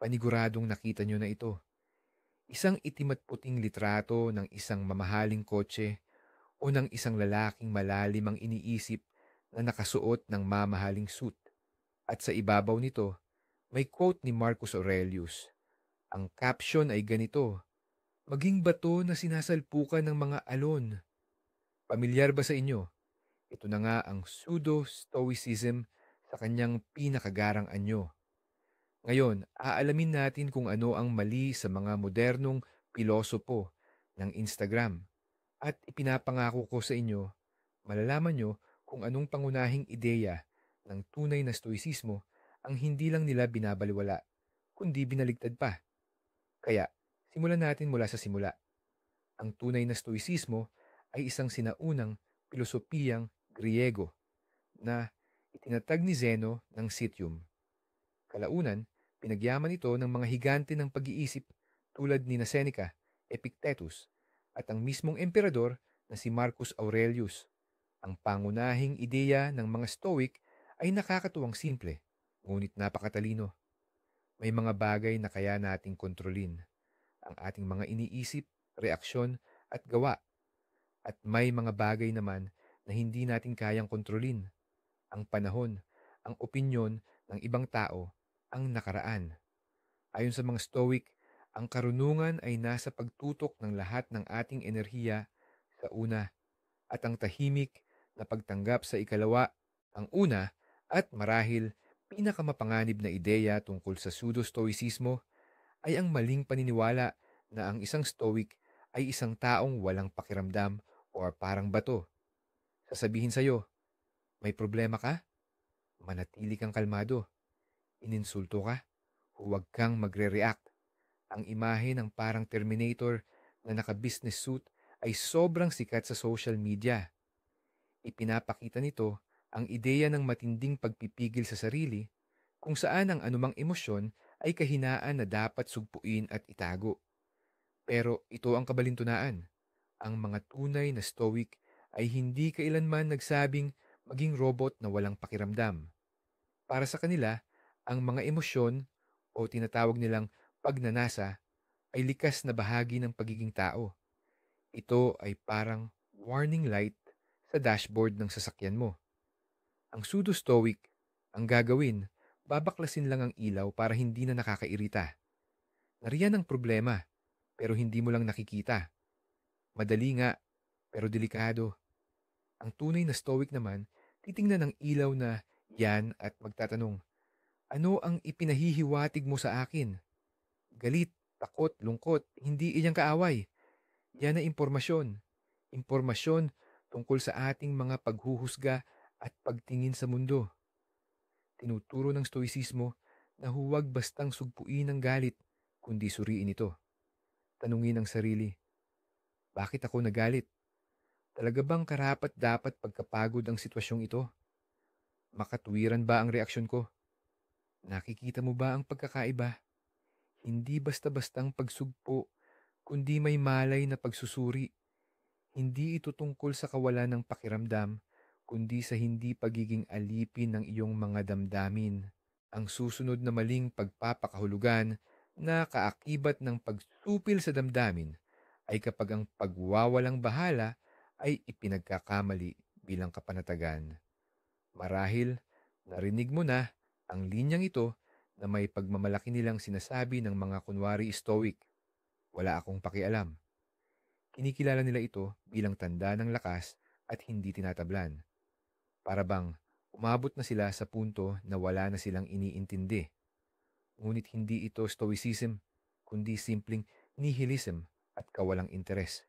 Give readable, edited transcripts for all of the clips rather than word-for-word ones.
Paniguradong nakita nyo na ito. Isang itim at puting litrato ng isang mamahaling kotse o ng isang lalaking malalim ang iniisip na nakasuot ng mamahaling suit. At sa ibabaw nito, may quote ni Marcus Aurelius. Ang caption ay ganito, "Maging bato na sinasalpukan ng mga alon." Pamilyar ba sa inyo? Ito na nga ang pseudo-stoicism sa kanyang pinakagarang anyo. Ngayon, aalamin natin kung ano ang mali sa mga modernong pilosopo ng Instagram. At ipinapangako ko sa inyo, malalaman nyo kung anong pangunahing ideya ng tunay na stoicismo ang hindi lang nila binabaliwala, kundi binaligtad pa. Kaya, simulan natin mula sa simula. Ang tunay na stoicismo ay isang sinaunang pilosopiyang Griego na itinatag ni Zeno ng Citium. Kalaunan, pinagyaman ito ng mga higante ng pag-iisip tulad ni Seneca, Epictetus, at ang mismong emperador na si Marcus Aurelius. Ang pangunahing ideya ng mga Stoic ay nakakatuwang simple, ngunit napakatalino. May mga bagay na kaya nating kontrolin, ang ating mga iniisip, reaksyon, at gawa. At may mga bagay naman na hindi natin kayang kontrolin, ang panahon, ang opinyon ng ibang tao, ang nakaraan. Ayon sa mga Stoic, ang karunungan ay nasa pagtutok ng lahat ng ating enerhiya sa una at ang tahimik na pagtanggap sa ikalawa, ang una at marahil pinakamapanganib na ideya tungkol sa pseudo-stoicismo ay ang maling paniniwala na ang isang Stoic ay isang taong walang pakiramdam o parang bato. Sasabihin sa'yo, may problema ka? Manatili kang kalmado. Ininsulto ka? Huwag kang magre-react. Ang imahe ng parang Terminator na naka-business suit ay sobrang sikat sa social media. Ipinapakita nito ang ideya ng matinding pagpipigil sa sarili kung saan ang anumang emosyon ay kahinaan na dapat sugpuin at itago. Pero ito ang kabalintunaan. Ang mga tunay na stoic ay hindi kailanman nagsabing maging robot na walang pakiramdam. Para sa kanila, ang mga emosyon o tinatawag nilang pagnanasa ay likas na bahagi ng pagiging tao. Ito ay parang warning light sa dashboard ng sasakyan mo. Ang pseudo-stoic, ang gagawin, babaklasin lang ang ilaw para hindi na nakakairita. Nariyan ang problema, pero hindi mo lang nakikita. Madali nga, pero delikado. Ang tunay na stoic naman, titingnan ng ilaw na yan at magtatanong, ano ang ipinahihiwatig mo sa akin? Galit, takot, lungkot, hindi iyang kaaway. Yan ay impormasyon. Impormasyon tungkol sa ating mga paghuhusga at pagtingin sa mundo. Tinuturo ng stoicismo na huwag bastang sugpuin ang galit, kundi suriin ito. Tanungin ang sarili, bakit ako nagalit? Talaga bang karapat dapat pagkapagod ang sitwasyong ito? Makatuwiran ba ang reaksyon ko? Nakikita mo ba ang pagkakaiba? Hindi basta-bastang pagsugpo, kundi may malay na pagsusuri. Hindi ito tungkol sa kawalan ng pakiramdam, kundi sa hindi pagiging alipin ng iyong mga damdamin. Ang susunod na maling pagpapakahulugan na kaakibat ng pagsupil sa damdamin ay kapag ang pagwawalang bahala ay ipinagkakamali bilang kapanatagan. Marahil, narinig mo na ang linyang ito na may pagmamalaki nilang sinasabi ng mga kunwari stoic. Wala akong pakialam. Kinikilala nila ito bilang tanda ng lakas at hindi tinatablan. Para bang umabot na sila sa punto na wala na silang iniintindi. Ngunit hindi ito stoicism, kundi simpleng nihilism at kawalang interes.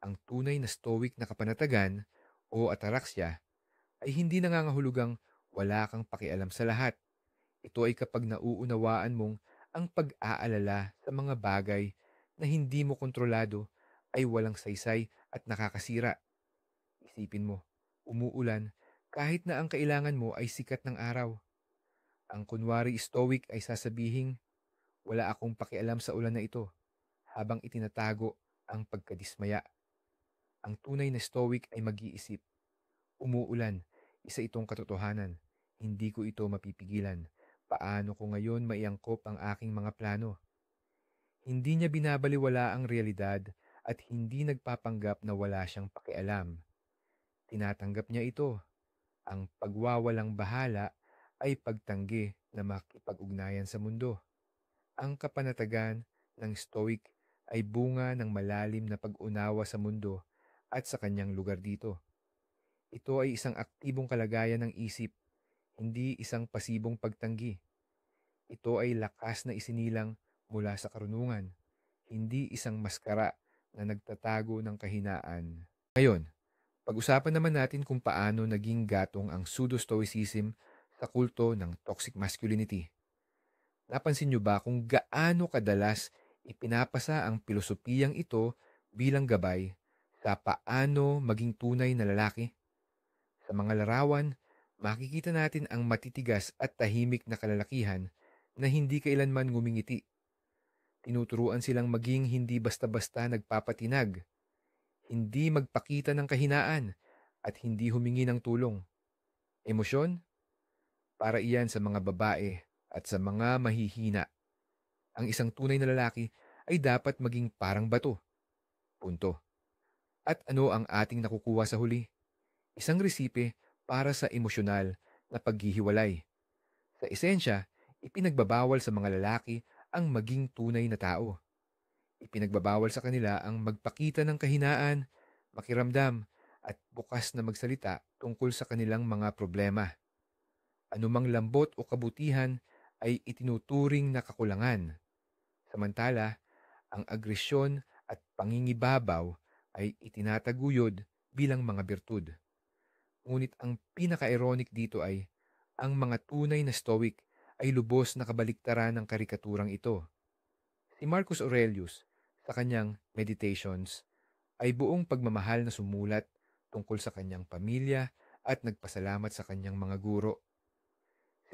Ang tunay na stoic na kapanatagan o ataraxia ay hindi nangangahulugang wala kang pakialam sa lahat. Ito ay kapag nauunawaan mong ang pag-aalala sa mga bagay na hindi mo kontrolado ay walang saysay at nakakasira. Isipin mo, umuulan kahit na ang kailangan mo ay sikat ng araw. Ang kunwari stoic ay sasabihing, wala akong pakialam sa ulan na ito, habang itinatago ang pagkadismaya. Ang tunay na stoic ay mag-iisip, umuulan, isa itong katotohanan. Hindi ko ito mapipigilan. paano ko ngayon maiangkop ang aking mga plano. Hindi niya binabaliwala ang realidad at hindi nagpapanggap na wala siyang pakialam. Tinatanggap niya ito. Ang pagwawalang bahala ay pagtanggi na makipag-ugnayan sa mundo. Ang kapanatagan ng Stoic ay bunga ng malalim na pag-unawa sa mundo at sa kanyang lugar dito. Ito ay isang aktibong kalagayan ng isip, hindi isang pasibong pagtanggi. Ito ay lakas na isinilang mula sa karunungan, hindi isang maskara na nagtatago ng kahinaan. Ngayon, pag-usapan naman natin kung paano naging gatong ang pseudo-stoicism sa kulto ng toxic masculinity. Napansin niyo ba kung gaano kadalas ipinapasa ang pilosopiyang ito bilang gabay sa paano maging tunay na lalaki? Sa mga larawan, makikita natin ang matitigas at tahimik na kalalakihan na hindi kailanman ngumingiti. Tinuturuan silang maging hindi basta-basta nagpapatinag, hindi magpakita ng kahinaan, at hindi humingi ng tulong. Emosyon? Para iyan sa mga babae at sa mga mahihina. Ang isang tunay na lalaki ay dapat maging parang bato. Punto. At ano ang ating nakukuha sa huli? Isang resipe para sa emosyonal na paghihiwalay. Sa esensya, ipinagbabawal sa mga lalaki ang maging tunay na tao. Ipinagbabawal sa kanila ang magpakita ng kahinaan, makiramdam, at bukas na magsalita tungkol sa kanilang mga problema. Anumang lambot o kabutihan ay itinuturing na kakulangan. Samantala, ang agresyon at pangingibabaw ay itinataguyod bilang mga birtud. Ngunit ang pinaka-ironic dito ay ang mga tunay na stoic ay lubos na kabaliktaran ng karikaturang ito. Si Marcus Aurelius, sa kanyang Meditations, ay buong pagmamahal na sumulat tungkol sa kanyang pamilya at nagpasalamat sa kanyang mga guro.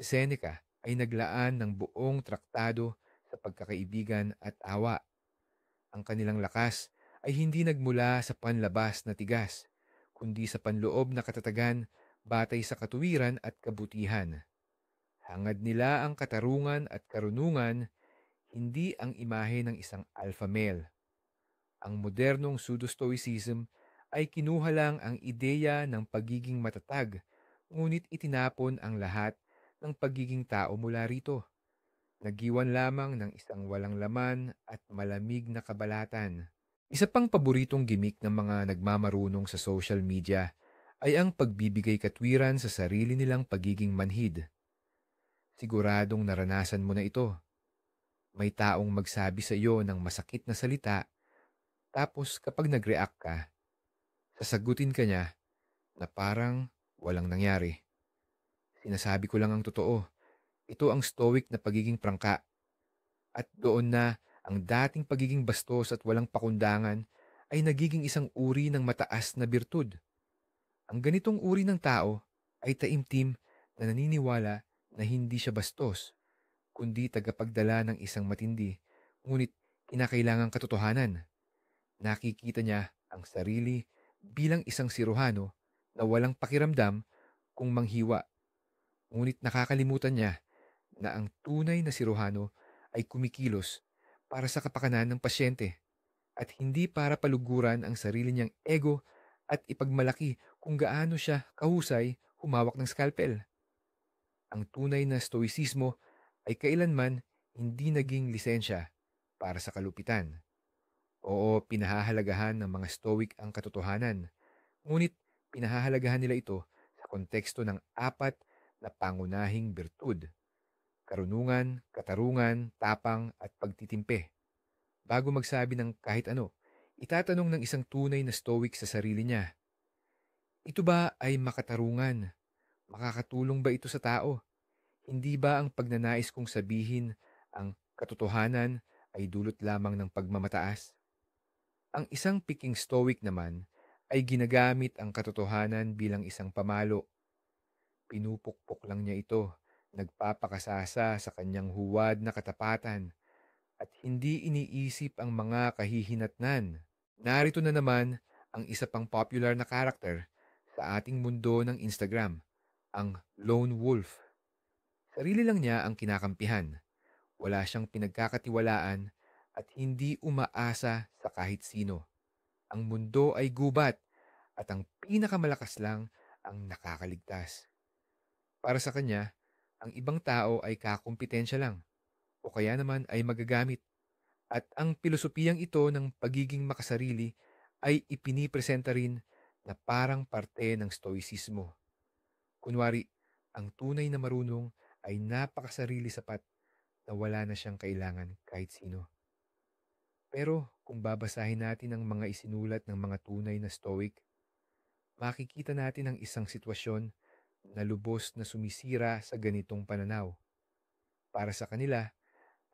Si Seneca ay naglaan ng buong traktado sa pagkakaibigan at awa. Ang kanilang lakas ay hindi nagmula sa panlabas na tigas, kundi sa panloob na katatagan batay sa katuwiran at kabutihan. Hangad nila ang katarungan at karunungan, hindi ang imahe ng isang alpha male. Ang modernong pseudo-stoicism ay kinuha lang ang ideya ng pagiging matatag, ngunit itinapon ang lahat ng pagiging tao mula rito. Nagiwan lamang ng isang walang laman at malamig na kabalatan. Isa pang paboritong gimmick ng mga nagmamarunong sa social media ay ang pagbibigay katwiran sa sarili nilang pagiging manhid. Siguradong naranasan mo na ito. May taong magsabi sa iyo ng masakit na salita, tapos kapag nag-react ka, sasagutin ka niya na parang walang nangyari. Sinasabi ko lang ang totoo. Ito ang stoic na pagiging prangka. At doon na ang dating pagiging bastos at walang pakundangan ay nagiging isang uri ng mataas na birtud. Ang ganitong uri ng tao ay taimtim na naniniwala na hindi siya bastos, kundi tagapagdala ng isang matindi, ngunit kinakailangang katotohanan. Nakikita niya ang sarili bilang isang siruhano na walang pakiramdam kung manghiwa, ngunit nakakalimutan niya na ang tunay na siruhano ay kumikilos para sa kapakanan ng pasyente at hindi para paluguran ang sarili niyang ego at ipagmalaki kung gaano siya kahusay humawak ng scalpel. Ang tunay na stoicismo ay kailanman hindi naging lisensya para sa kalupitan. Oo, pinahahalagahan ng mga stoic ang katotohanan, ngunit pinahahalagahan nila ito sa konteksto ng apat na pangunahing birtud: karunungan, katarungan, tapang at pagtitimpe. Bago magsabi ng kahit ano, itatanong ng isang tunay na stoic sa sarili niya, ito ba ay makatarungan? Makakatulong ba ito sa tao? Hindi ba ang pagnanais kong sabihin ang katotohanan ay dulot lamang ng pagmamataas? Ang isang piking stoic naman ay ginagamit ang katotohanan bilang isang pamalo. Pinupukpok lang niya ito, nagpapakasasa sa kanyang huwad na katapatan at hindi iniisip ang mga kahihinatnan. Narito na naman ang isa pang popular na karakter sa ating mundo ng Instagram, ang lone wolf. Sarili lang niya ang kinakampihan. Wala siyang pinagkakatiwalaan at hindi umaasa sa kahit sino. Ang mundo ay gubat at ang pinakamalakas lang ang nakakaligtas. Para sa kanya, ang ibang tao ay kakumpetensya lang o kaya naman ay magagamit. At ang pilosopiyang ito ng pagiging makasarili ay ipinipresenta rin na parang parte ng stoicismo. Kunwari, ang tunay na marunong ay napakasarili sapat na wala na siyang kailangan kahit sino. Pero kung babasahin natin ang mga isinulat ng mga tunay na stoic, makikita natin ang isang sitwasyon na lubos na sumisira sa ganitong pananaw. Para sa kanila,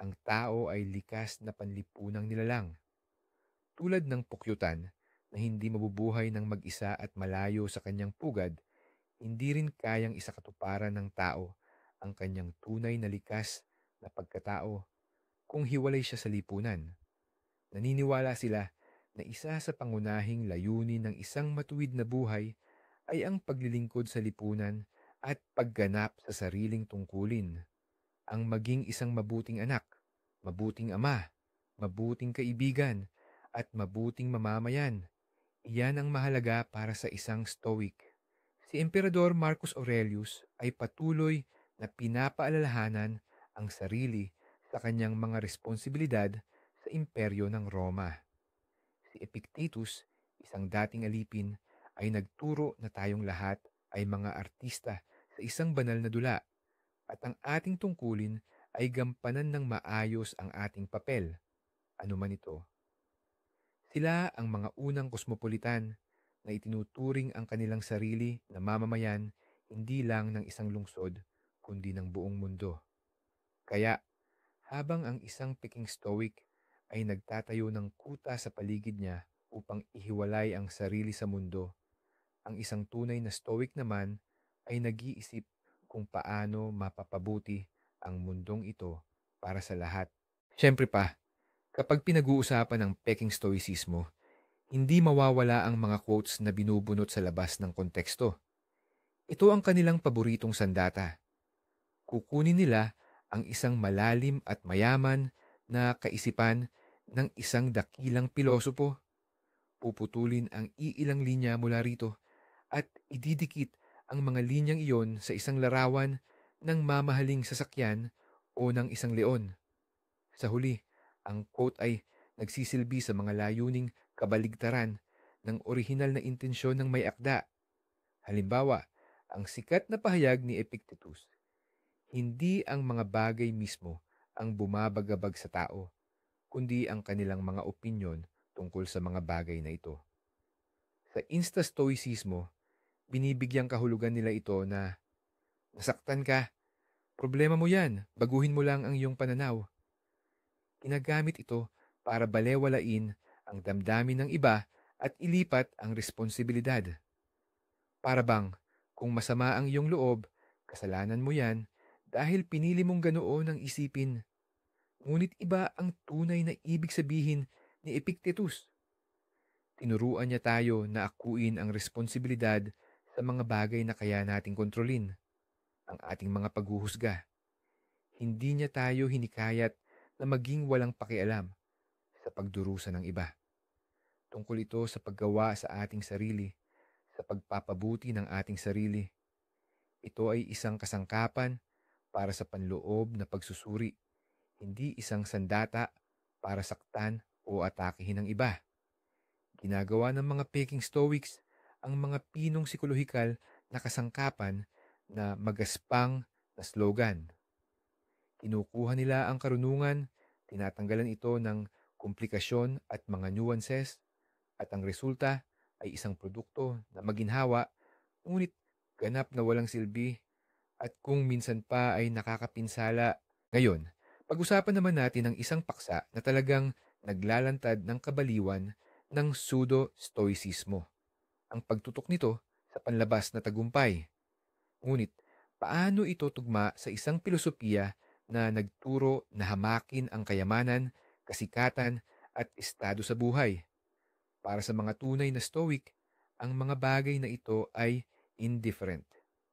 ang tao ay likas na panlipunang nilalang, tulad ng pukyutan na hindi mabubuhay ng mag-isa at malayo sa kanyang pugad. Hindi rin kayang isakatuparan ng tao ang kanyang tunay na likas na pagkatao kung hiwalay siya sa lipunan. Naniniwala sila na isa sa pangunahing layunin ng isang matuwid na buhay ay ang paglilingkod sa lipunan at pagganap sa sariling tungkulin. Ang maging isang mabuting anak, mabuting ama, mabuting kaibigan, at mabuting mamamayan. Iyan ang mahalaga para sa isang stoic. Si Emperador Marcus Aurelius ay patuloy na pinapaalalahanan ang sarili sa kanyang mga responsibilidad sa imperyo ng Roma. Si Epictetus, isang dating alipin, ay nagturo na tayong lahat ay mga artista sa isang banal na dula at ang ating tungkulin ay gampanan ng maayos ang ating papel, anuman ito. Sila ang mga unang kosmopolitan na itinuturing ang kanilang sarili na mamamayan hindi lang ng isang lungsod, kundi ng buong mundo. Kaya, habang ang isang Peking Stoic ay nagtatayo ng kuta sa paligid niya upang ihiwalay ang sarili sa mundo, ang isang tunay na Stoic naman ay nag-iisip kung paano mapapabuti ang mundong ito para sa lahat. Siyempre pa, kapag pinag-uusapan ng Peking Stoicismo, hindi mawawala ang mga quotes na binubunot sa labas ng konteksto. Ito ang kanilang paboritong sandata. Kukunin nila ang isang malalim at mayaman na kaisipan ng isang dakilang pilosopo. Puputulin ang iilang linya mula rito at ididikit ang mga linyang iyon sa isang larawan ng mamahaling sasakyan o ng isang leon. Sa huli, ang quote ay nagsisilbi sa mga layuning kabaligtaran ng orihinal na intensyon ng may akda. Halimbawa, ang sikat na pahayag ni Epictetus, hindi ang mga bagay mismo ang bumabagabag sa tao, kundi ang kanilang mga opinyon tungkol sa mga bagay na ito. Sa Insta-Stoicismo, binibigyang kahulugan nila ito na nasaktan ka, problema mo yan, baguhin mo lang ang iyong pananaw. Ginagamit ito para balewalain ang damdamin ng iba at ilipat ang responsibilidad. Para bang, kung masama ang iyong loob, kasalanan mo yan dahil pinili mong ganoon ang isipin. Ngunit iba ang tunay na ibig sabihin ni Epictetus. Tinuruan niya tayo na akuin ang responsibilidad sa mga bagay na kaya nating kontrolin, ang ating mga paghuhusga. Hindi niya tayo hinikayat na maging walang pakialam sa pagdurusa ng iba. Tungkol ito sa paggawa sa ating sarili, sa pagpapabuti ng ating sarili. Ito ay isang kasangkapan para sa panloob na pagsusuri, hindi isang sandata para saktan o atakehin ng iba. Ginagawa ng mga Peking Stoics ang mga pinong psikolohikal na kasangkapan na magaspang na slogan. Kinukuha nila ang karunungan, tinatanggalan ito ng komplikasyon at mga nuances, at ang resulta ay isang produkto na maginhawa, ngunit ganap na walang silbi, at kung minsan pa ay nakakapinsala. Ngayon, pag-usapan naman natin ang isang paksa na talagang naglalantad ng kabaliwan ng pseudo-stoicismo. Ang pagtutok nito sa panlabas na tagumpay. Ngunit, paano ito tugma sa isang pilosopiya na nagturo na hamakin ang kayamanan, kasikatan, at estado sa buhay? Para sa mga tunay na stoic, ang mga bagay na ito ay indifferent.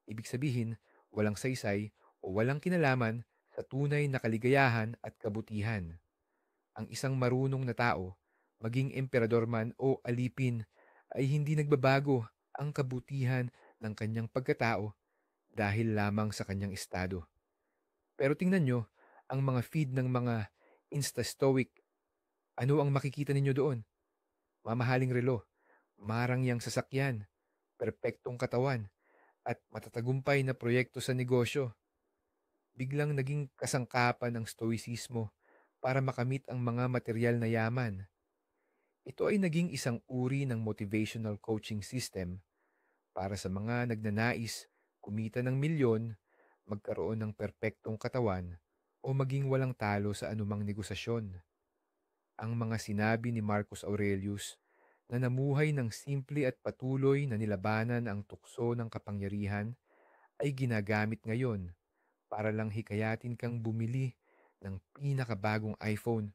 Ibig sabihin, walang saysay o walang kinalaman sa tunay na kaligayahan at kabutihan. Ang isang marunong na tao, maging emperador man o alipin, ay hindi nagbabago ang kabutihan ng kanyang pagkatao dahil lamang sa kanyang estado. Pero tingnan nyo, ang mga feed ng mga Insta-Stoic, ano ang makikita ninyo doon? Mamahaling relo, marangyang sasakyan, perpektong katawan, at matatagumpay na proyekto sa negosyo. Biglang naging kasangkapan ng stoicismo para makamit ang mga material na yaman. Ito ay naging isang uri ng motivational coaching system para sa mga nagnanais kumita ng milyon, magkaroon ng perpektong katawan, o maging walang talo sa anumang negosasyon. Ang mga sinabi ni Marcus Aurelius na namuhay ng simple at patuloy na nilabanan ang tukso ng kapangyarihan ay ginagamit ngayon para lang hikayatin kang bumili ng pinakabagong iPhone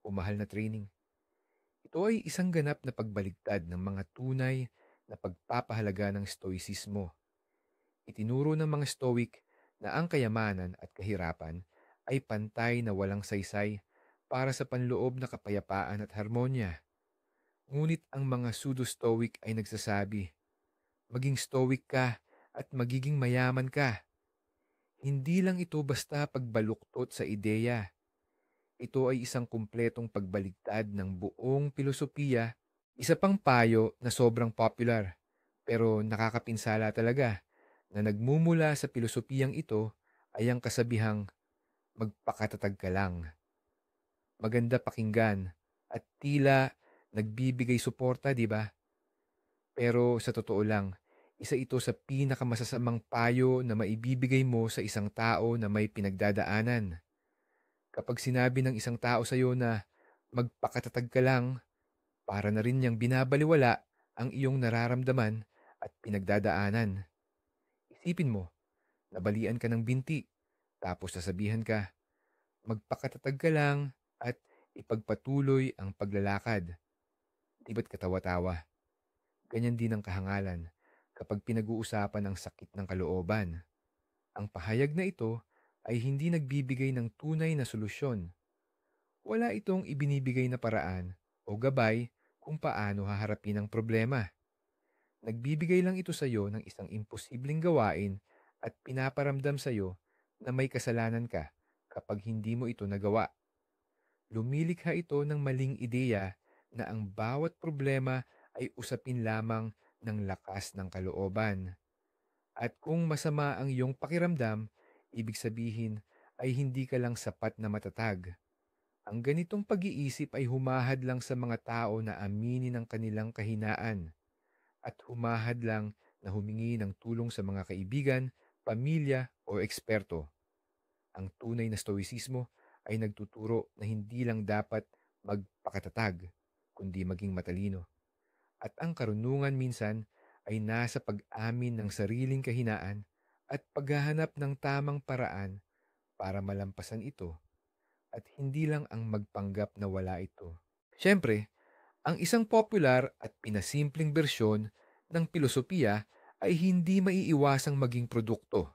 o mahal na training. Ito ay isang ganap na pagbaligtad ng mga tunay na pagpapahalaga ng stoicismo. Itinuro ng mga Stoic na ang kayamanan at kahirapan ay pantay na walang saysay para sa panloob na kapayapaan at harmonya. Ngunit ang mga pseudo-Stoic ay nagsasabi, maging Stoic ka at magiging mayaman ka. Hindi lang ito basta pagbaluktot sa ideya. Ito ay isang kumpletong pagbaligtad ng buong filosofiya, isa pang payo na sobrang popular pero nakakapinsala talaga na nagmumula sa pilosopiyang ito ay ang kasabihang magpakatatag ka lang. Maganda pakinggan at tila nagbibigay suporta, di ba? Pero sa totoo lang, isa ito sa pinakamasasamang payo na maibibigay mo sa isang tao na may pinagdadaanan. Kapag sinabi ng isang tao sa iyo na magpakatatag ka lang, para na rin niyang binabaliwala ang iyong nararamdaman at pinagdadaanan. Isipin mo, nabalian ka ng binti, tapos sasabihan ka, magpakatatag ka lang at ipagpatuloy ang paglalakad. Di ba't katawa-tawa? Ganyan din ang kahangalan kapag pinag-uusapan ang sakit ng kalooban. Ang pahayag na ito ay hindi nagbibigay ng tunay na solusyon. Wala itong ibinibigay na paraan o gabay kung paano haharapin ang problema. Nagbibigay lang ito sa iyo ng isang imposibleng gawain at pinaparamdam sa iyo na may kasalanan ka kapag hindi mo ito nagawa. Lumilikha ito ng maling ideya na ang bawat problema ay usapin lamang ng lakas ng kalooban. At kung masama ang iyong pakiramdam, ibig sabihin ay hindi ka lang sapat na matatag. Ang ganitong pag-iisip ay humahad lang sa mga tao na aminin ang kanilang kahinaan at humahad lang na humingi ng tulong sa mga kaibigan, pamilya o eksperto. Ang tunay na stoicismo ay nagtuturo na hindi lang dapat magpakatatag, kundi maging matalino. At ang karunungan minsan ay nasa pag-amin ng sariling kahinaan at paghahanap ng tamang paraan para malampasan ito at hindi lang ang magpanggap na wala ito. Siyempre, ang isang popular at pinasimpleng bersyon ng pilosopiya ay hindi maiiwasang maging produkto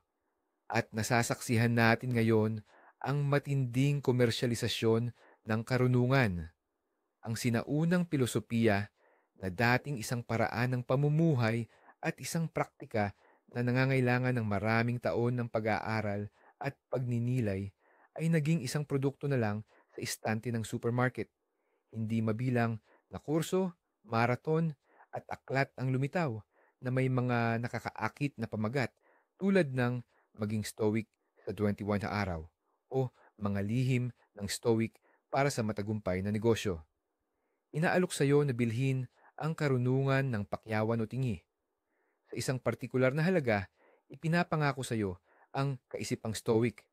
at nasasaksihan natin ngayon ang matinding komersyalisasyon ng karunungan. Ang sinaunang pilosopiya na dating isang paraan ng pamumuhay at isang praktika na nangangailangan ng maraming taon ng pag-aaral at pagninilay ay naging isang produkto na lang sa istante ng supermarket. Hindi mabilang na kurso, marathon at aklat ang lumitaw na may mga nakakaakit na pamagat tulad ng maging stoic sa 21 na araw o mga lihim ng stoic para sa matagumpay na negosyo. Inaalok sa iyo na bilhin ang karunungan ng pakyawan o tingi. Sa isang partikular na halaga, ipinapangako sa iyo ang kaisipang stoic,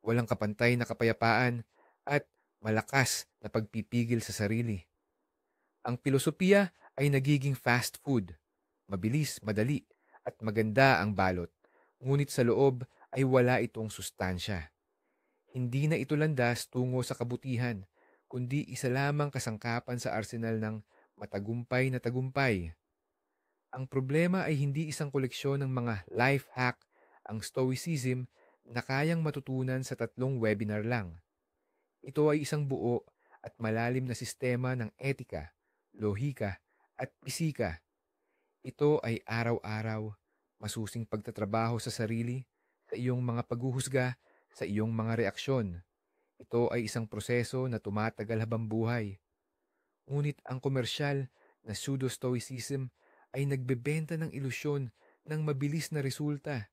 walang kapantay na kapayapaan at malakas na pagpipigil sa sarili. Ang filosofiya ay nagiging fast food, mabilis, madali, at maganda ang balot, ngunit sa loob ay wala itong sustansya. Hindi na ito landas tungo sa kabutihan, kundi isa lamang kasangkapan sa arsenal ng matagumpay na tagumpay. Ang problema ay hindi isang koleksyon ng mga life hack, ang stoicism na kayang matutunan sa 3 webinar lang. Ito ay isang buo at malalim na sistema ng etika, lohika at pisika. Ito ay araw-araw, masusing pagtatrabaho sa sarili, sa iyong mga paghuhusga, sa iyong mga reaksyon. Ito ay isang proseso na tumatagal habang buhay. Ngunit ang komersyal na pseudo-stoicism ay nagbebenta ng ilusyon ng mabilis na resulta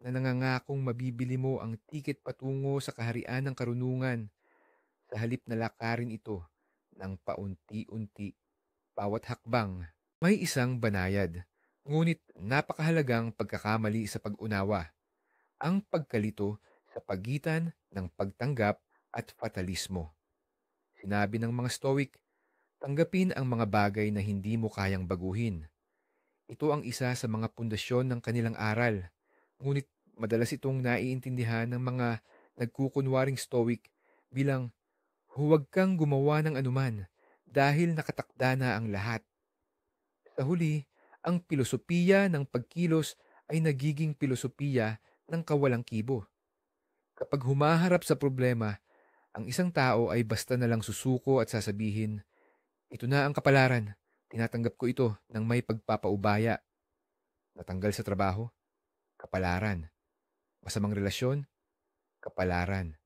na nangangakong mabibili mo ang tiket patungo sa kaharian ng karunungan sa halip na lakarin ito ng paunti-unti bawat hakbang. May isang banayad, ngunit napakahalagang pagkakamali sa pag-unawa, ang pagkalito sa pagitan ng pagtanggap at fatalismo. Sinabi ng mga Stoic, tanggapin ang mga bagay na hindi mo kayang baguhin. Ito ang isa sa mga pundasyon ng kanilang aral, ngunit madalas itong naiintindihan ng mga nagkukunwaring Stoic bilang huwag kang gumawa ng anuman dahil nakatakda na ang lahat. Sa huli, ang pilosopiya ng pagkilos ay nagiging pilosopiya ng kawalang kibo. Kapag humaharap sa problema, ang isang tao ay basta na lang susuko at sasabihin, ito na ang kapalaran, tinatanggap ko ito ng may pagpapaubaya. Natanggal sa trabaho, kapalaran. Masamang relasyon, kapalaran.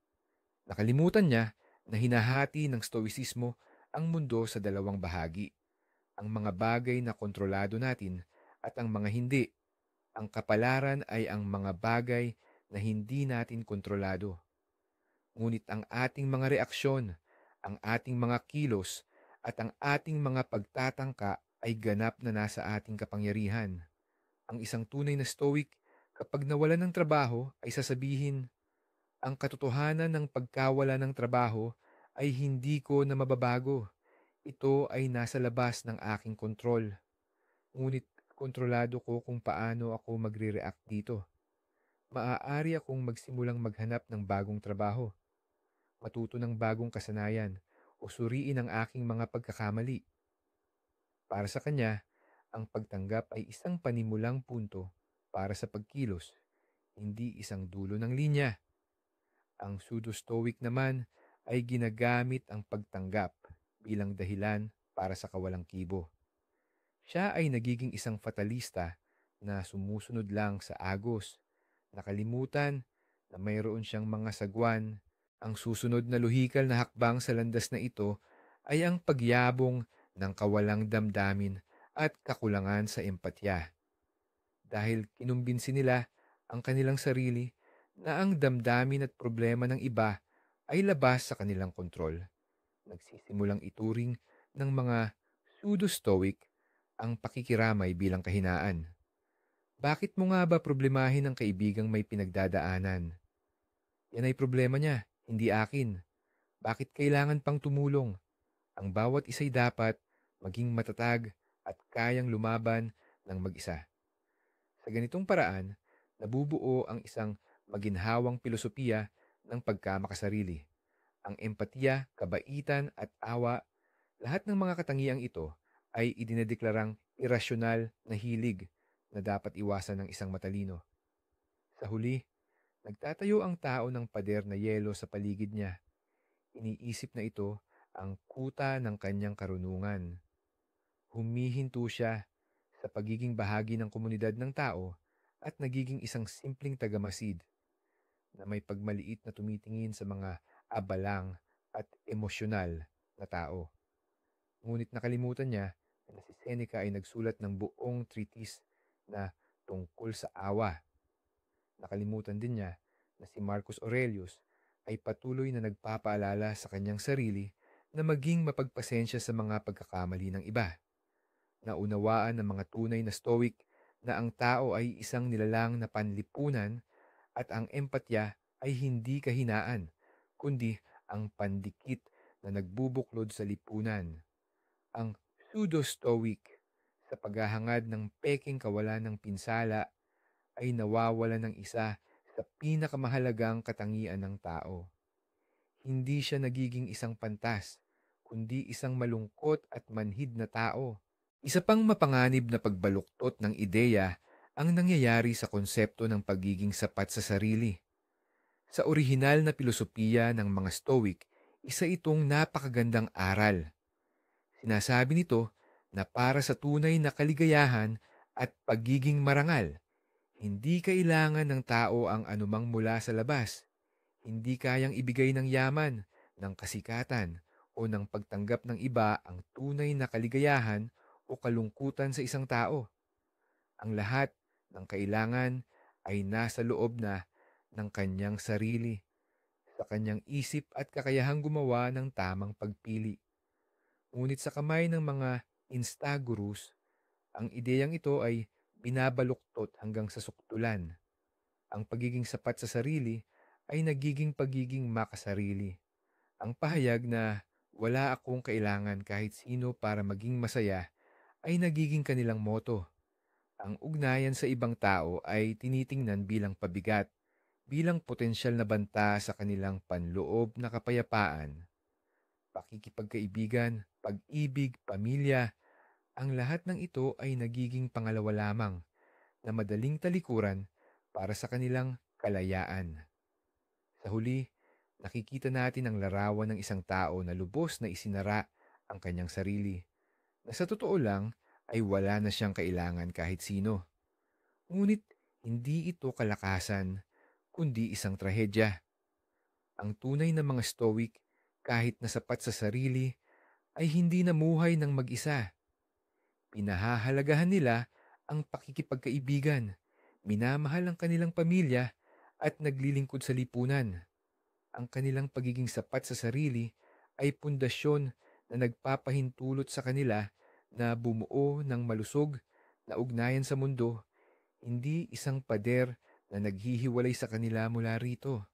Nakalimutan niya na hinahati ng stoicismo ang mundo sa 2 bahagi. Ang mga bagay na kontrolado natin at ang mga hindi. Ang kapalaran ay ang mga bagay na hindi natin kontrolado. Ngunit ang ating mga reaksyon, ang ating mga kilos, at ang ating mga pagtatangka ay ganap na nasa ating kapangyarihan. Ang isang tunay na stoic, kapag nawalan ng trabaho, ay sasabihin, ang katotohanan ng pagkawala ng trabaho ay hindi ko na mababago. Ito ay nasa labas ng aking kontrol. Ngunit kontrolado ko kung paano ako magre-react dito. Maaari akong magsimulang maghanap ng bagong trabaho, matuto ng bagong kasanayan, o suriin ang aking mga pagkakamali. Para sa kanya, ang pagtanggap ay isang panimulang punto para sa pagkilos, hindi isang dulo ng linya. Ang pseudo-stoic naman ay ginagamit ang pagtanggap bilang dahilan para sa kawalang kibo. Siya ay nagiging isang fatalista na sumusunod lang sa agos, nakalimutan na mayroon siyang mga sagwan. Ang susunod na lohikal na hakbang sa landas na ito ay ang pagyabong ng kawalang damdamin at kakulangan sa empatya. Dahil kinumbinsi nila ang kanilang sarili na ang damdamin at problema ng iba ay labas sa kanilang kontrol. Nagsisimulang ituring ng mga pseudo-stoic ang pakikiramay bilang kahinaan. Bakit mo nga ba problemahin ang kaibigang may pinagdadaanan? Yan ay problema niya, hindi akin. Bakit kailangan pang tumulong? Ang bawat isa'y dapat maging matatag at kayang lumaban ng mag-isa. Sa ganitong paraan, nabubuo ang isang maginhawang pilosopiya ng pagkamakasarili. Ang empatiya, kabaitan at awa, lahat ng mga katangiang ito ay idinedeklarang irasyonal na hilig na dapat iwasan ng isang matalino. Sa huli, nagtatayo ang tao ng pader na yelo sa paligid niya. Iniisip na ito ang kuta ng kanyang karunungan. Humihinto siya sa pagiging bahagi ng komunidad ng tao at nagiging isang simpleng tagamasid na may pagmaliit na tumitingin sa mga abalang at emosyonal na tao. Ngunit nakalimutan niya na si Seneca ay nagsulat ng buong treatise na tungkol sa awa. Nakalimutan din niya na si Marcus Aurelius ay patuloy na nagpapaalala sa kanyang sarili na maging mapagpasensya sa mga pagkakamali ng iba. Naunawaan ng mga tunay na stoic na ang tao ay isang nilalang na panlipunan at ang empatya ay hindi kahinaan, kundi ang pandikit na nagbubuklod sa lipunan. Ang pseudo-stoic sa paghahangad ng peking kawalan ng pinsala ay nawawala ng isa sa pinakamahalagang katangian ng tao. Hindi siya nagiging isang pantas, kundi isang malungkot at manhid na tao. Isa pang mapanganib na pagbaluktot ng ideya ang nangyayari sa konsepto ng pagiging sapat sa sarili. Sa orihinal na pilosopiya ng mga Stoic, isa itong napakagandang aral. Sinasabi nito na para sa tunay na kaligayahan at pagiging marangal, hindi kailangan ng tao ang anumang mula sa labas. Hindi kayang ibigay ng yaman, ng kasikatan, o ng pagtanggap ng iba ang tunay na kaligayahan o kalungkutan sa isang tao. Ang lahat ng kailangan ay nasa loob na ng kanyang sarili, sa kanyang isip at kakayahang gumawa ng tamang pagpili. Ngunit sa kamay ng mga instagurus, ang ideyang ito ay binabaluktot hanggang sa suktulan. Ang pagiging sapat sa sarili ay nagiging pagiging makasarili. Ang pahayag na wala akong kailangan kahit sino para maging masaya ay nagiging kanilang moto. Ang ugnayan sa ibang tao ay tinitingnan bilang pabigat, bilang potensyal na banta sa kanilang panloob na kapayapaan. Pakikipagkaibigan, pag-ibig, pamilya, ang lahat ng ito ay nagiging pangalawa lamang na madaling talikuran para sa kanilang kalayaan. Sa huli, nakikita natin ang larawan ng isang tao na lubos na isinara ang kanyang sarili, na sa totoo lang ay wala na siyang kailangan kahit sino. Ngunit hindi ito kalakasan, kundi isang trahedya. Ang tunay na mga Stoic, kahit na sapat sa sarili, ay hindi namuhay ng mag-isa. Pinahahalagahan nila ang pakikipagkaibigan, minamahal ang kanilang pamilya at naglilingkod sa lipunan. Ang kanilang pagiging sapat sa sarili ay pundasyon na nagpapahintulot sa kanila na bumuo ng malusog na ugnayan sa mundo, hindi isang pader na naghihiwalay sa kanila mula rito.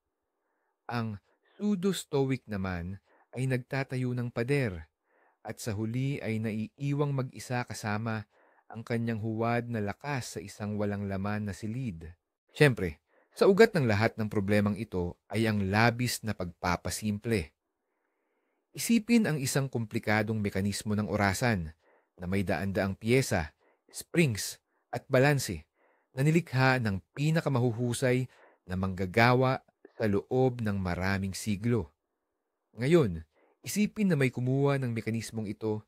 Ang pseudo-stoic naman ay nagtatayo ng pader at sa huli ay naiiwang mag-isa kasama ang kanyang huwad na lakas sa isang walang laman na silid. Siyempre, sa ugat ng lahat ng problemang ito ay ang labis na pagpapasimple. Isipin ang isang komplikadong mekanismo ng orasan na may daan-daang piyesa, springs at balanse na nilikha ng pinakamahuhusay na manggagawa sa loob ng maraming siglo. Ngayon, isipin na may kumuha ng mekanismong ito,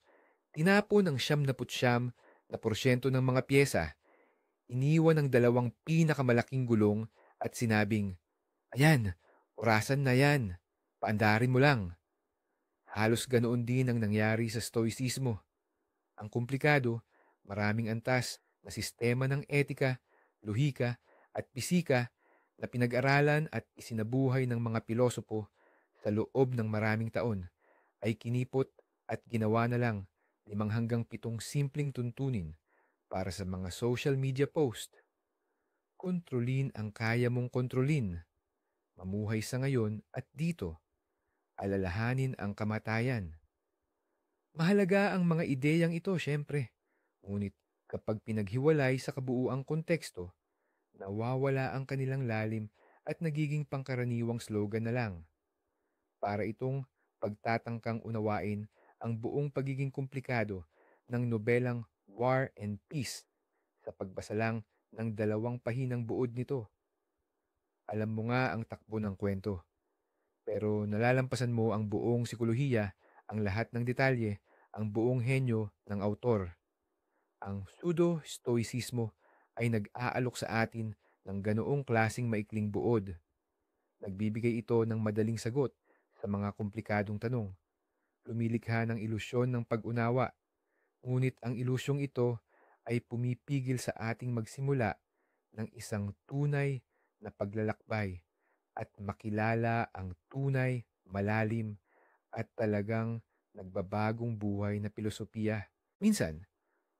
tinapon ang 99% ng mga piyesa, iniwan ang dalawang pinakamalaking gulong at sinabing, "Ayan, orasan na yan, paandarin mo lang." Halos ganoon din ang nangyari sa Stoicismo. Ang komplikado, maraming antas na sistema ng etika, lohika at pisika na pinag-aralan at isinabuhay ng mga pilosopo sa loob ng maraming taon ay kinipot at ginawa na lang 5 hanggang 7 simpleng tuntunin para sa mga social media post. Kontrolin ang kaya mong kontrolin. Mamuhay sa ngayon at dito. Alalahanin ang kamatayan. Mahalaga ang mga ideyang ito, syempre. Ngunit kapag pinaghiwalay sa kabuuang konteksto, nawawala ang kanilang lalim at nagiging pangkaraniwang slogan na lang. Para itong pagtatangkang unawain ang buong pagiging komplikado ng nobelang War and Peace sa pagbasa lang ng 2 pahinang buod nito. Alam mo nga ang takbo ng kwento, pero nalalampasan mo ang buong sikolohiya, ang lahat ng detalye, ang buong henyo ng autor. Ang pseudo-stoicismo ay nag-aalok sa atin ng ganoong klasing maikling buod. Nagbibigay ito ng madaling sagot sa mga komplikadong tanong. Lumilikha ng ilusyon ng pag-unawa, ngunit ang ilusyong ito ay pumipigil sa ating magsimula ng isang tunay na paglalakbay at makilala ang tunay, malalim at talagang nagbabagong buhay na pilosopiya. Minsan,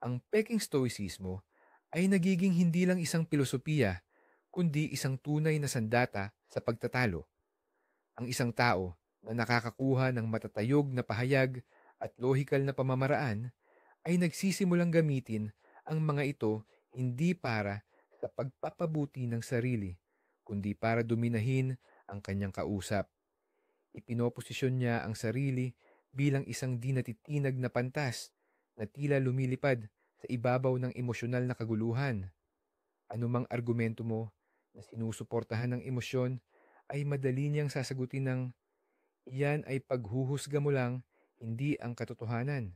ang peking stoicismo ay nagiging hindi lang isang pilosopiya, kundi isang tunay na sandata sa pagtatalo. Ang isang tao na nakakakuha ng matatayog na pahayag at lohikal na pamamaraan ay nagsisimulang gamitin ang mga ito hindi para sa pagpapabuti ng sarili, kundi para dominahin ang kanyang kausap. Ipinoposisyon niya ang sarili bilang isang di natitinag na pantas na tila lumilipad sa ibabaw ng emosyonal na kaguluhan. Anumang argumento mo na sinusuportahan ng emosyon ay madali niyang sasagutin ng, "Iyan ay paghuhusga mo lang, hindi ang katotohanan."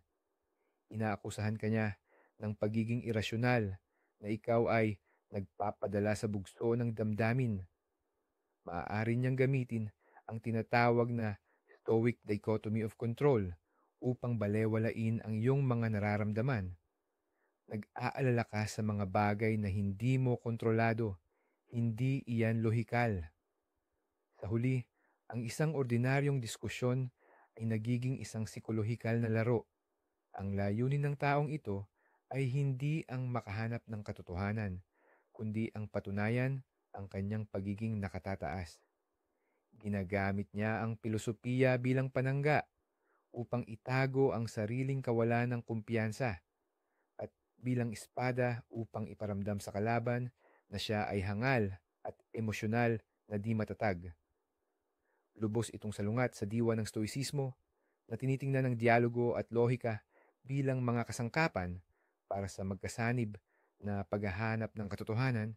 Inaakusahan ka niya ng pagiging irasyonal, na ikaw ay nagpapadala sa bugso ng damdamin. Maaari niyang gamitin ang tinatawag na stoic dichotomy of control upang balewalain ang iyong mga nararamdaman. Nag-aalala ka sa mga bagay na hindi mo kontrolado, hindi iyan lohikal. Sa huli, ang isang ordinaryong diskusyon ay nagiging isang psikolohikal na laro. Ang layunin ng taong ito ay hindi ang makahanap ng katotohanan, kundi ang patunayan ang kanyang pagiging nakatataas. Ginagamit niya ang pilosopiya bilang panangga upang itago ang sariling kawalan ng kumpiyansa, at bilang espada upang iparamdam sa kalaban na siya ay hangal at emosyonal na di matatag. Lubos itong salungat sa diwa ng stoicismo na tinitingnan ng dialogo at lohika bilang mga kasangkapan para sa magkasanib na paghahanap ng katotohanan,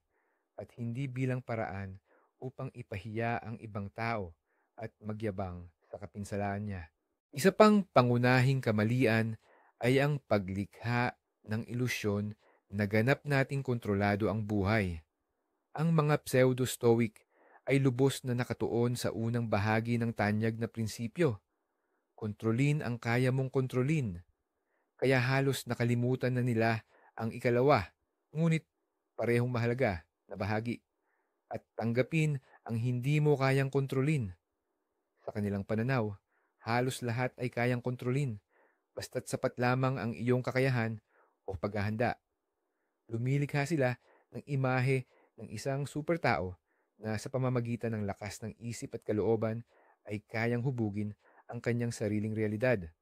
at hindi bilang paraan upang ipahiya ang ibang tao at magyabang sa kapinsalaan niya. Isa pang pangunahing kamalian ay ang paglikha ng ilusyon na ganap nating kontrolado ang buhay. Ang mga pseudo-stoic ay lubos na nakatuon sa unang bahagi ng tanyag na prinsipyo. Kontrolin ang kaya mong kontrolin. Kaya halos nakalimutan na nila ang ikalawa, ngunit parehong mahalaga na bahagi, at tanggapin ang hindi mo kayang kontrolin. Sa kanilang pananaw, halos lahat ay kayang kontrolin, basta't sapat lamang ang iyong kakayahan o paghahanda. Lumilikha sila ng imahe ng isang supertao na sa pamamagitan ng lakas ng isip at kalooban ay kayang hubugin ang kanyang sariling realidad.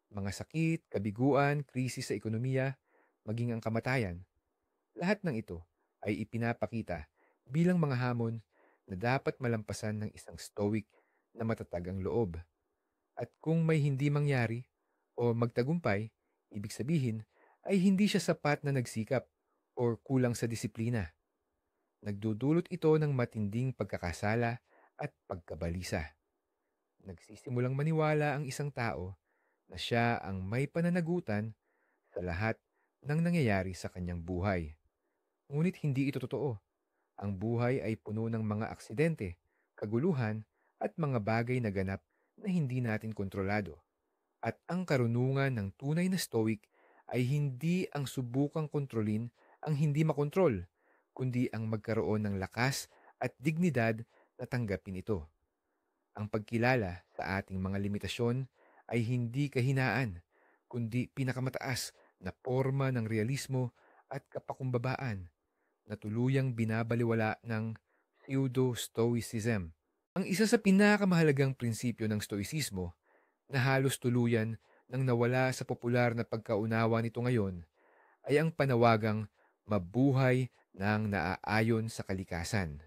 Mga sakit, kabiguan, krisis sa ekonomiya, maging ang kamatayan, lahat ng ito ay ipinapakita bilang mga hamon na dapat malampasan ng isang stoic na matatag ang loob. At kung may hindi mangyari o magtagumpay, ibig sabihin ay hindi siya sapat na nagsikap o kulang sa disiplina. Nagdudulot ito ng matinding pagkakasala at pagkabalisa. Nagsisimulang maniwala ang isang tao na siya ang may pananagutan sa lahat ng nangyayari sa kanyang buhay. Ngunit hindi ito totoo. Ang buhay ay puno ng mga aksidente, kaguluhan, at mga bagay na ganap na hindi natin kontrolado. At ang karunungan ng tunay na stoic ay hindi ang subukang kontrolin ang hindi makontrol, kundi ang magkaroon ng lakas at dignidad na tanggapin ito. Ang pagkilala sa ating mga limitasyon ay hindi kahinaan, kundi pinakamataas na forma ng realismo at kapakumbabaan na tuluyang binabaliwala ng pseudo-stoicism. Ang isa sa pinakamahalagang prinsipyo ng stoicismo na halos tuluyan nang nawala sa popular na pagkaunawa nito ngayon ay ang panawagang mabuhay ng naaayon sa kalikasan.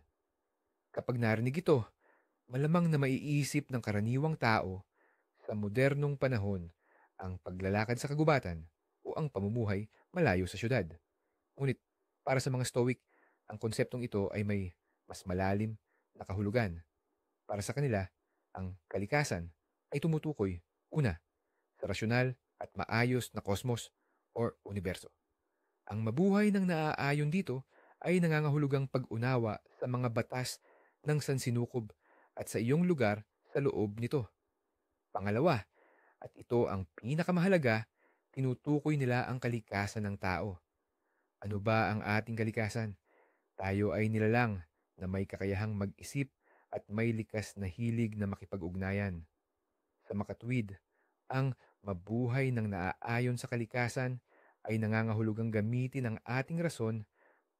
Kapag narinig ito, malamang na maiisip ng karaniwang tao sa modernong panahon ang paglalakad sa kagubatan o ang pamumuhay malayo sa syudad. Ngunit para sa mga Stoic, ang konseptong ito ay may mas malalim na kahulugan. Para sa kanila, ang kalikasan ay tumutukoy, una, sa rasyonal at maayos na kosmos or universo. Ang mabuhay ng naaayon dito ay nangangahulugang pag-unawa sa mga batas ng sansinukob at sa iyong lugar sa loob nito. Pangalawa, at ito ang pinakamahalaga, tinutukoy nila ang kalikasan ng tao. Ano ba ang ating kalikasan? Tayo ay nilalang na may kakayahang mag-isip at may likas na hilig na makipag-ugnayan. Sa makatwid, ang mabuhay ng naaayon sa kalikasan ay nangangahulugang gamitin ang ating rason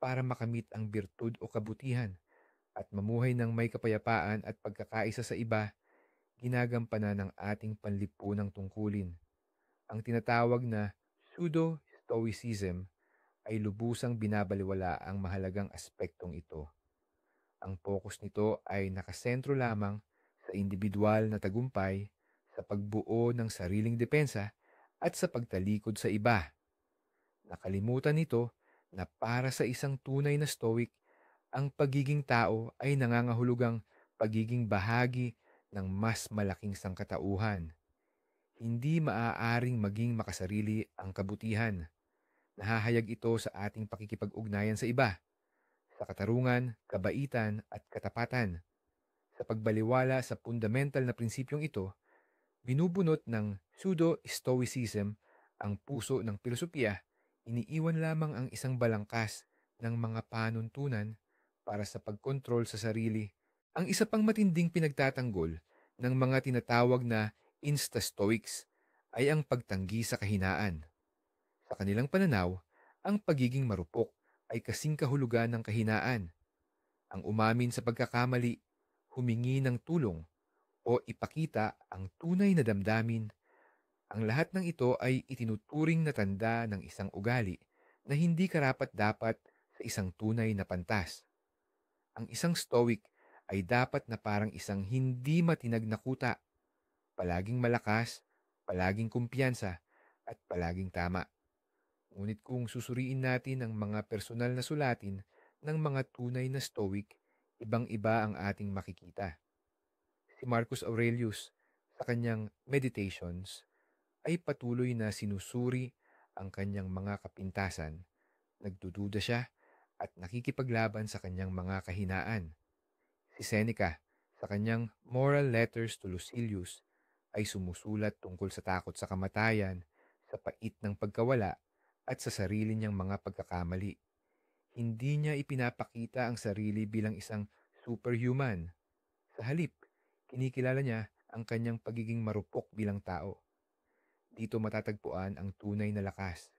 para makamit ang birtud o kabutihan at mamuhay ng may kapayapaan at pagkakaisa sa iba, ginagampanan ng ating panlipunang tungkulin. Ang tinatawag na pseudo-stoicism ay lubusang binabaliwala ang mahalagang aspektong ito. Ang focus nito ay nakasentro lamang sa individual na tagumpay, sa pagbuo ng sariling depensa at sa pagtalikod sa iba. Nakalimutan nito na para sa isang tunay na stoic, ang pagiging tao ay nangangahulugang pagiging bahagi ng mas malaking sangkatauhan. Hindi maaaring maging makasarili ang kabutihan. Nahahayag ito sa ating pakikipag-ugnayan sa iba, sa katarungan, kabaitan at katapatan. Sa pagbaliwala sa fundamental na prinsipyong ito, binubunot ng pseudo-stoicism ang puso ng pilosopiya, iniiwan lamang ang isang balangkas ng mga panuntunan para sa pagkontrol sa sarili. Ang isa pang matinding pinagtatanggol ng mga tinatawag na insta-stoics ay ang pagtanggi sa kahinaan. Sa kanilang pananaw, ang pagiging marupok ay kasing kahulugan ng kahinaan. Ang umamin sa pagkakamali, humingi ng tulong, o ipakita ang tunay na damdamin, ang lahat ng ito ay itinuturing na tanda ng isang ugali na hindi karapat-dapat sa isang tunay na pantas. Ang isang stoic ay dapat na parang isang hindi matinag na kuta, palaging malakas, palaging kumpiyansa, at palaging tama. Ngunit kung susuriin natin ang mga personal na sulatin ng mga tunay na stoic, ibang-iba ang ating makikita. Si Marcus Aurelius, sa kanyang Meditations, ay patuloy na sinusuri ang kanyang mga kapintasan. Nagdududa siya at nakikipaglaban sa kanyang mga kahinaan. Si Seneca, sa kanyang Moral Letters to Lucilius, ay sumusulat tungkol sa takot sa kamatayan, sa pait ng pagkawala, at sa sarili niyang mga pagkakamali. Hindi niya ipinapakita ang sarili bilang isang superhuman. Sa halip, kinikilala niya ang kanyang pagiging marupok bilang tao. Dito matatagpuan ang tunay na lakas.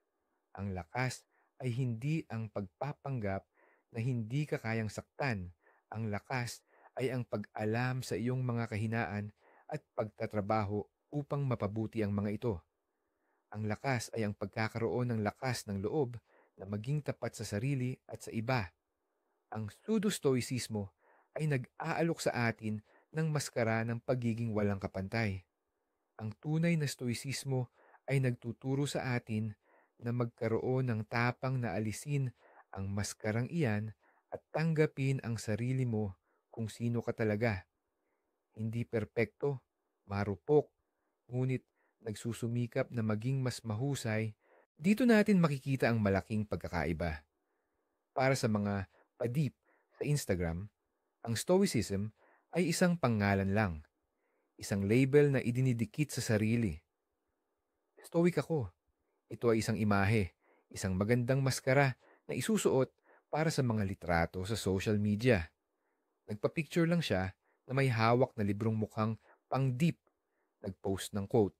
Ang lakas ay hindi ang pagpapanggap na hindi ka kayang saktan. Ang lakas ay ang pag-alam sa iyong mga kahinaan at pagtatrabaho upang mapabuti ang mga ito. Ang lakas ay ang pagkakaroon ng lakas ng loob na maging tapat sa sarili at sa iba. Ang pseudo-stoicismo ay nag-aalok sa atin ng maskara ng pagiging walang kapantay. Ang tunay na stoicismo ay nagtuturo sa atin na magkaroon ng tapang na alisin ang maskarang iyan at tanggapin ang sarili mo kung sino ka talaga. Hindi perpekto, marupok, ngunit nagsusumikap na maging mas mahusay. Dito natin makikita ang malaking pagkakaiba. Para sa mga padip sa Instagram, ang stoicism ay isang pangalan lang, isang label na idinidikit sa sarili. Stoic ako. Ito ay isang imahe, isang magandang maskara na isusuot para sa mga litrato sa social media. Nagpa-picture lang siya na may hawak na librong mukhang pang-deep, nag-post ng quote,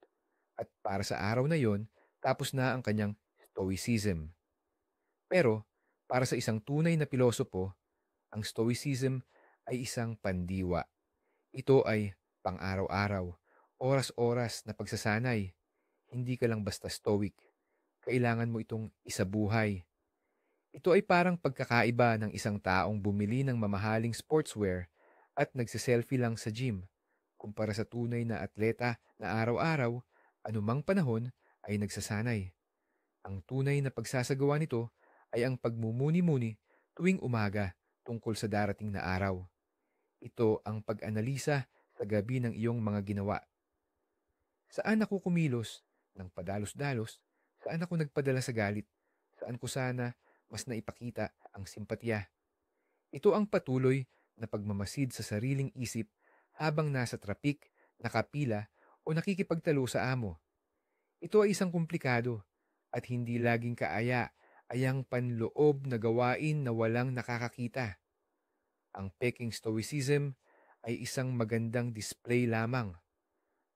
at para sa araw na yon, tapos na ang kanyang stoicism. Pero, para sa isang tunay na pilosopo, ang stoicism ay isang pandiwa. Ito ay pang-araw-araw, oras-oras na pagsasanay. Hindi ka lang basta stoic. Kailangan mo itong isabuhay. Ito ay parang pagkakaiba ng isang taong bumili ng mamahaling sportswear at nagsiselfie lang sa gym, kumpara sa tunay na atleta na araw-araw, anumang panahon ay nagsasanay. Ang tunay na pagsasagawa nito ay ang pagmumuni-muni tuwing umaga tungkol sa darating na araw. Ito ang pag-analisa sa gabi ng iyong mga ginawa. Saan ako kumilos ng padalos-dalos? Saan ako nagpadala sa galit? Saan ko sana mas naipakita ang simpatya? Ito ang patuloy na pagmamasid sa sariling isip habang nasa trapik, nakapila o nakikipagtalo sa amo. Ito ay isang komplikado at hindi laging kaaya-ayang panloob na gawain na walang nakakakita. Ang peking stoicism ay isang magandang display lamang.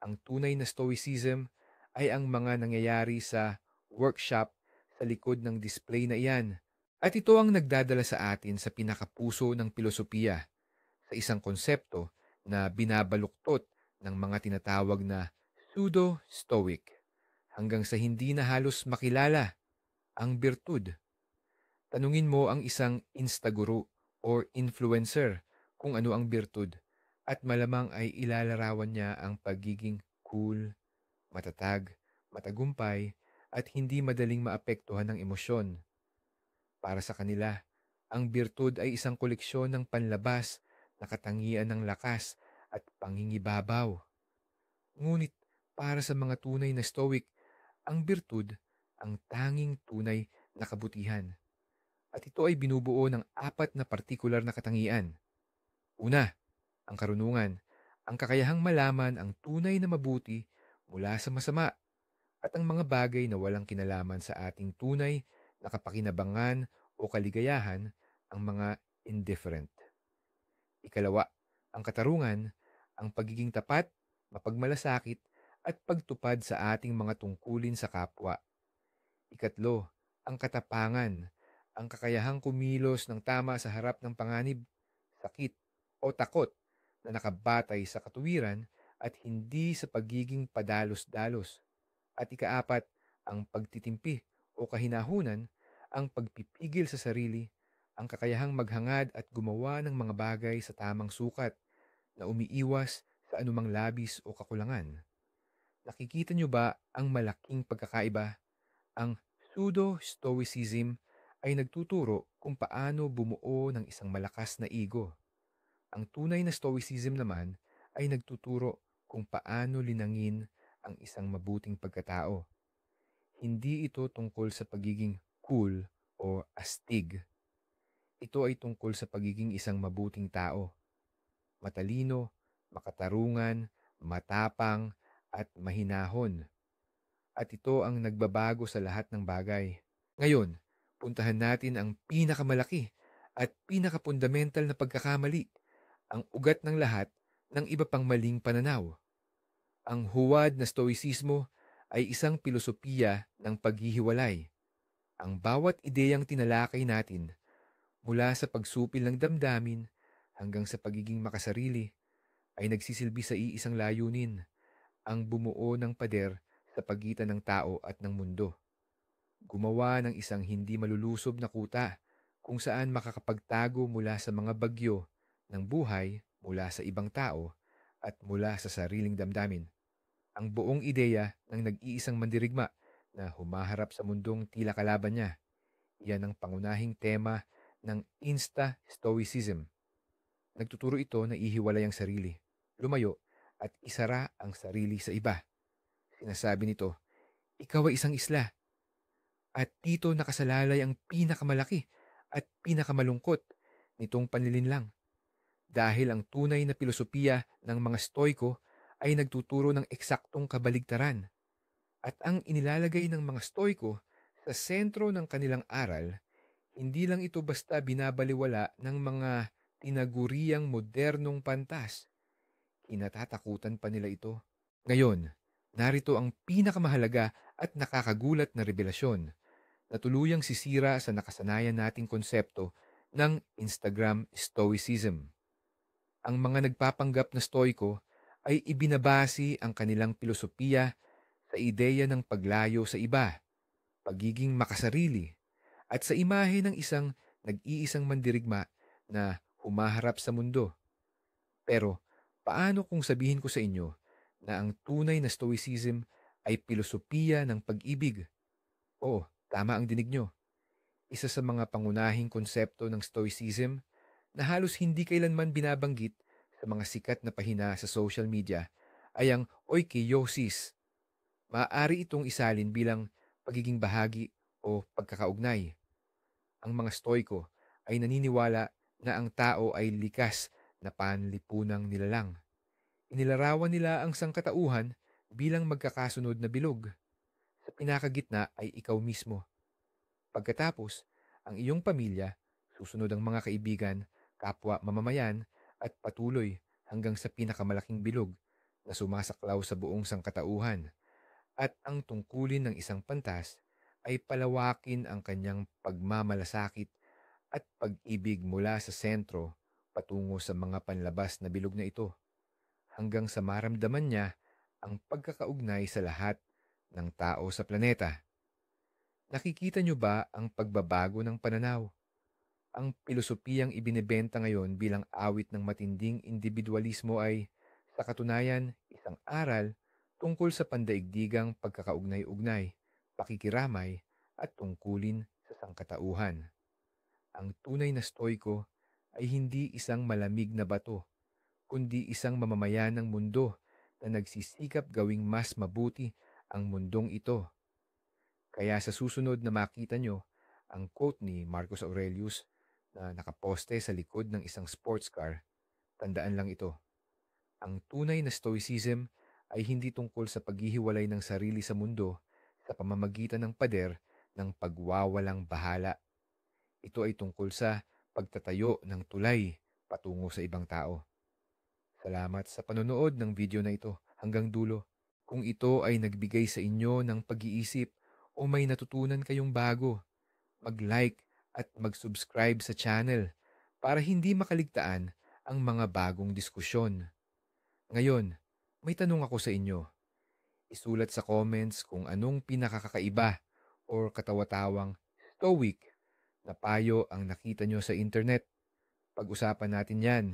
Ang tunay na stoicism ay ang mga nangyayari sa workshop sa likod ng display na iyan. At ito ang nagdadala sa atin sa pinakapuso ng pilosopiya, sa isang konsepto na binabaluktot ng mga tinatawag na pseudo-stoic, hanggang sa hindi na halos makilala ang birtud. Tanungin mo ang isang instaguru or influencer kung ano ang birtud, at malamang ay ilalarawan niya ang pagiging cool, matatag, matagumpay, at hindi madaling maapektuhan ng emosyon. Para sa kanila, ang birtud ay isang koleksyon ng panlabas nakatangian ng lakas at pangingibabaw. Ngunit para sa mga tunay na stoic, ang birtud ang tanging tunay na kabutihan. At ito ay binubuo ng apat na partikular na katangian. Una, ang karunungan, ang kakayahang malaman ang tunay na mabuti mula sa masama at ang mga bagay na walang kinalaman sa ating tunay na kapakinabangan o kaligayahan, ang mga indifferent. Ikalawa, ang katarungan, ang pagiging tapat, mapagmalasakit at pagtupad sa ating mga tungkulin sa kapwa. Ikatlo, ang katapangan, ang kakayahang kumilos ng tama sa harap ng panganib, sakit o takot na nakabatay sa katuwiran at hindi sa pagiging padalos-dalos. At ikaapat, ang pagtitimpi o kahinahunan, ang pagpipigil sa sarili, ang kakayahang maghangad at gumawa ng mga bagay sa tamang sukat na umiiwas sa anumang labis o kakulangan. Nakikita niyo ba ang malaking pagkakaiba? Ang pseudo-stoicism ay nagtuturo kung paano bumuo ng isang malakas na ego. Ang tunay na stoicism naman ay nagtuturo kung paano linangin ang isang mabuting pagkatao. Hindi ito tungkol sa pagiging cool o astig. Ito ay tungkol sa pagiging isang mabuting tao. Matalino, makatarungan, matapang, at mahinahon. At ito ang nagbabago sa lahat ng bagay. Ngayon, puntahan natin ang pinakamalaki at pinakapundamental na pagkakamali, ang ugat ng lahat ng iba pang maling pananaw. Ang huwad na stoicismo ay isang pilosopiya ng paghihiwalay. Ang bawat ideyang tinalakay natin, mula sa pagsupil ng damdamin hanggang sa pagiging makasarili, ay nagsisilbi sa iisang layunin, ang bumuo ng pader sa pagitan ng tao at ng mundo. Gumawa ng isang hindi malulusob na kuta kung saan makakapagtago mula sa mga bagyo ng buhay, mula sa ibang tao at mula sa sariling damdamin. Ang buong ideya ng nag-iisang mandirigma na humaharap sa mundong tila kalaban niya. Yan ang pangunahing tema ng Insta-Stoicism. Nagtuturo ito na ihiwalay ang sarili, lumayo at isara ang sarili sa iba. Sinasabi nito, ikaw ay isang isla at dito nakasalalay ang pinakamalaki at pinakamalungkot nitong panlilinlang. Dahil ang tunay na pilosopiya ng mga Stoiko ay nagtuturo ng eksaktong kabaligtaran. At ang inilalagay ng mga Stoiko sa sentro ng kanilang aral, hindi lang ito basta binabaliwala ng mga tinaguriang modernong pantas. Kinatatakutan pa nila ito. Ngayon, narito ang pinakamahalaga at nakakagulat na revelasyon na tuluyang sisira sa nakasanayan nating konsepto ng Instagram Stoicism. Ang mga nagpapanggap na Stoiko ay ibinabasi ang kanilang pilosopiya sa ideya ng paglayo sa iba, pagiging makasarili, at sa imahe ng isang nag-iisang mandirigma na humaharap sa mundo. Pero paano kung sabihin ko sa inyo na ang tunay na Stoicism ay pilosopiya ng pag-ibig? Oo, tama ang dinig nyo. Isa sa mga pangunahing konsepto ng Stoicism na halos hindi kailanman binabanggit sa mga sikat na pahina sa social media ay ang oikiosis. Maaari itong isalin bilang pagiging bahagi o pagkakaugnay. Ang mga Stoiko ay naniniwala na ang tao ay likas na panlipunang nilalang. Inilarawan nila ang sangkatauhan bilang magkakasunod na bilog. Sa pinakagitna ay ikaw mismo. Pagkatapos, ang iyong pamilya, susunod ang mga kaibigan, kapwa mamamayan, at patuloy hanggang sa pinakamalaking bilog na sumasaklaw sa buong sangkatauhan. At ang tungkulin ng isang pantas ay palawakin ang kanyang pagmamalasakit at pag-ibig mula sa sentro patungo sa mga panlabas na bilog na ito, hanggang sa maramdaman niya ang pagkakaugnay sa lahat ng tao sa planeta. Nakikita niyo ba ang pagbabago ng pananaw? Ang pilosopiyang ibinebenta ngayon bilang awit ng matinding individualismo ay, sa katunayan, isang aral tungkol sa pandaigdigang pagkakaugnay-ugnay, pakikiramay, at tungkulin sa sangkatauhan. Ang tunay na Stoiko ay hindi isang malamig na bato, kundi isang mamamayan ng mundo na nagsisikap gawing mas mabuti ang mundong ito. Kaya sa susunod na makita nyo ang quote ni Marcus Aurelius na nakaposte sa likod ng isang sports car, tandaan lang ito. Ang tunay na stoicism ay hindi tungkol sa paghihiwalay ng sarili sa mundo sa pamamagitan ng pader ng pagwawalang bahala. Ito ay tungkol sa pagtatayo ng tulay patungo sa ibang tao. Salamat sa panonood ng video na ito hanggang dulo. Kung ito ay nagbigay sa inyo ng pag-iisip o may natutunan kayong bago, mag-like at mag-subscribe sa channel para hindi makaligtaan ang mga bagong diskusyon. Ngayon, may tanong ako sa inyo. Isulat sa comments kung anong pinakakaiba or katawa-tawang stoic na payo ang nakita nyo sa internet. Pag-usapan natin yan.